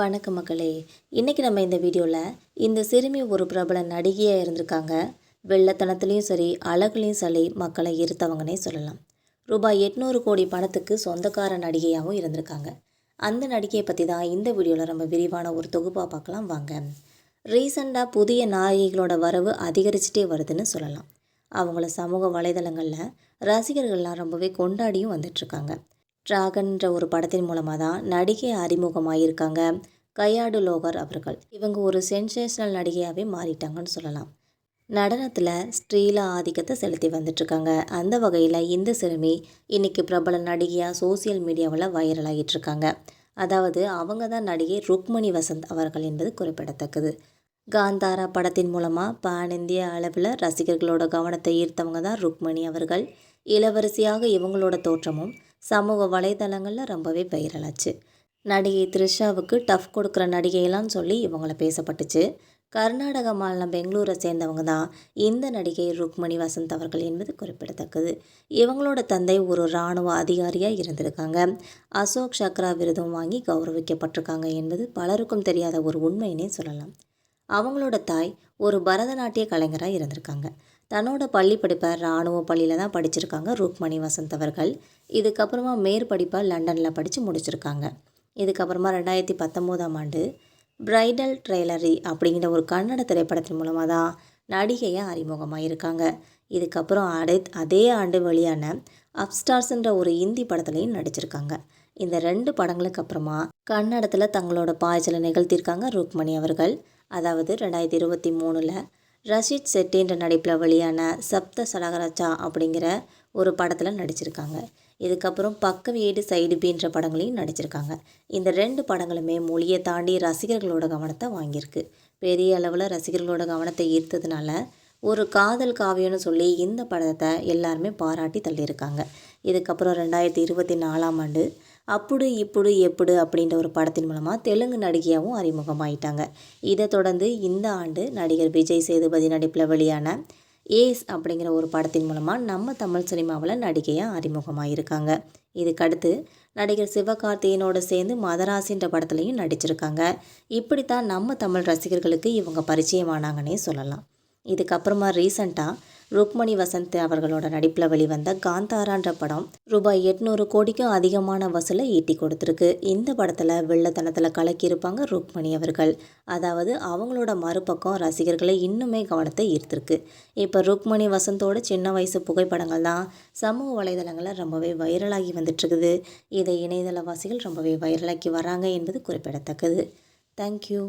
வணக்கம் மக்களே. இன்றைக்கி நம்ம இந்த வீடியோவில் இந்த சிறுமி ஒரு பிரபல நடிகையாக இருந்திருக்காங்க. வெள்ளத்தனத்துலேயும் சரி அழகுலேயும் சரி மக்களை ஈர்த்தவங்கன்னே சொல்லலாம். ரூபாய் 800 கோடி பணத்துக்கு சொந்தக்கார நடிகையாகவும் இருந்திருக்காங்க. அந்த நடிகையை பற்றி தான் இந்த வீடியோவில் நம்ம விரிவான ஒரு தொகுப்பாக பார்க்கலாம் வாங்க. ரீசெண்டாக புதிய நாயகிகளோட வரவு அதிகரிச்சுட்டே வருதுன்னு சொல்லலாம். அவங்கள சமூக வலைதளங்களில் ரசிகர்கள்லாம் ரொம்பவே கொண்டாடியும் வந்துட்டுருக்காங்க. டிராகன்ற ஒரு படத்தின் மூலமாக தான் நடிகை அறிமுகமாகியிருக்காங்க கையாடு லோகர் அவர்கள். இவங்க ஒரு சென்சேஷனல் நடிகையாகவே மாறிட்டாங்கன்னு சொல்லலாம். நடனத்தில் ஸ்ரீல ஆதிக்கத்தை செலுத்தி வந்துட்டுருக்காங்க. அந்த வகையில் இந்த சிறுமி இன்றைக்கி பிரபல நடிகையாக சோசியல் மீடியாவில் வைரலாகிட்டு இருக்காங்க. அதாவது அவங்க தான் நடிகை ருக்மணி வசந்த் அவர்கள் என்பது குறிப்பிடத்தக்கது. காந்தாரா படத்தின் மூலமாக பான் இந்திய அளவில் ரசிகர்களோட கவனத்தை ஈர்த்தவங்க தான் ருக்மணி அவர்கள். இளவரசியாக இவங்களோட தோற்றமும் சமூக வலைதளங்களில் ரொம்பவே வைரலாச்சு. நடிகை த்ரிஷாவுக்கு டஃப் கொடுக்குற நடிகையெல்லாம் சொல்லி இவங்கள பேசப்பட்டுச்சு. கர்நாடக மாநிலம் பெங்களூரை சேர்ந்தவங்க தான் இந்த நடிகை ருக்மணி வசந்த் அவர்கள் என்பது குறிப்பிடத்தக்கது. இவங்களோட தந்தை ஒரு இராணுவ அதிகாரியாக இருந்திருக்காங்க. அசோக் சக்ரா விருதும் வாங்கி கௌரவிக்கப்பட்டிருக்காங்க என்பது பலருக்கும் தெரியாத ஒரு உண்மைன்னே சொல்லலாம். அவங்களோட தாய் ஒரு பரதநாட்டிய கலைஞராக இருந்திருக்காங்க. தன்னோட பள்ளி படிப்பை இராணுவ பள்ளியில் தான் படிச்சிருக்காங்க ருக்மணி வசந்த் அவர்கள். இதுக்கப்புறமா மேற்படிப்பை லண்டனில் படித்து முடிச்சிருக்காங்க. இதுக்கப்புறமா 2019ஆம் ஆண்டு பிரைடல் ட்ரெய்லரி அப்படிங்கிற ஒரு கன்னட திரைப்படத்தின் மூலமாக தான் நடிகையாக அறிமுகமாக இருக்காங்க. இதுக்கப்புறம் அதே ஆண்டு வெளியான அப்ஸ்டார்ஸ்ன்ற ஒரு இந்தி படத்துலையும் நடிச்சிருக்காங்க. இந்த 2 படங்களுக்கு அப்புறமா கன்னடத்தில் தங்களோட பாய்ச்சலை நிகழ்த்தியிருக்காங்க ருக்மணி அவர்கள். அதாவது 2023 ரஷித் செட்டின்ற நடிப்பில் வெளியான சப்த சடகரச்சா அப்படிங்கிற ஒரு படத்தில் நடிச்சிருக்காங்க. இதுக்கப்புறம் பக்க வீடு சைடு பீன்ற படங்களையும் நடிச்சிருக்காங்க. இந்த 2 படங்களுமே மொழியை தாண்டி ரசிகர்களோட கவனத்தை வாங்கியிருக்கு. பெரிய அளவில் ரசிகர்களோட கவனத்தை ஈர்த்ததுனால ஒரு காதல் காவியம்னு சொல்லி இந்த படத்தை எல்லாருமே பாராட்டி தள்ளியிருக்காங்க. இதுக்கப்புறம் 2024ஆம் ஆண்டு அப்புடு இப்புடு எப்புடு அப்படின்ற ஒரு படத்தின் மூலமாக தெலுங்கு நடிகையாகவும் அறிமுகமாயிட்டாங்க. இதை தொடர்ந்து இந்த ஆண்டு நடிகர் விஜய் சேதுபதி நடிப்பில் வெளியான ஏஸ் அப்படிங்கிற ஒரு படத்தின் மூலமாக நம்ம தமிழ் சினிமாவில் நடிகையாக அறிமுகமாயிருக்காங்க. இதுக்கடுத்து நடிகர் சிவகார்த்திகேயனோடு சேர்ந்து மதராசின்ற படத்துலையும் நடிச்சிருக்காங்க. இப்படித்தான் நம்ம தமிழ் ரசிகர்களுக்கு இவங்க பரிச்சயமானாங்கன்னே சொல்லலாம். இதுக்கப்புறமா ரீசண்டாக ருக்மணி வசந்த் அவர்களோட நடிப்பில் வெளிவந்த காந்தாரான்ற படம் ரூபாய் 800 கோடிக்கும் அதிகமான வசூலை ஈட்டி கொடுத்துருக்கு. இந்த படத்தில் வெள்ளத்தனத்தில் கலக்கியிருப்பாங்க ருக்மணி அவர்கள். அதாவது அவங்களோட மறுபக்கம் ரசிகர்களை இன்னுமே கவனத்தை ஈர்த்திருக்கு. இப்போ ருக்மணி வசந்தோட சின்ன வயசு புகைப்படங்கள் தான் சமூக வலைதளங்களில் ரொம்பவே வைரலாகி வந்துட்டுருக்குது. இதை இணையதளவாசிகள் ரொம்பவே வைரலாக்கி வராங்க என்பது குறிப்பிடத்தக்கது. தேங்க்யூ.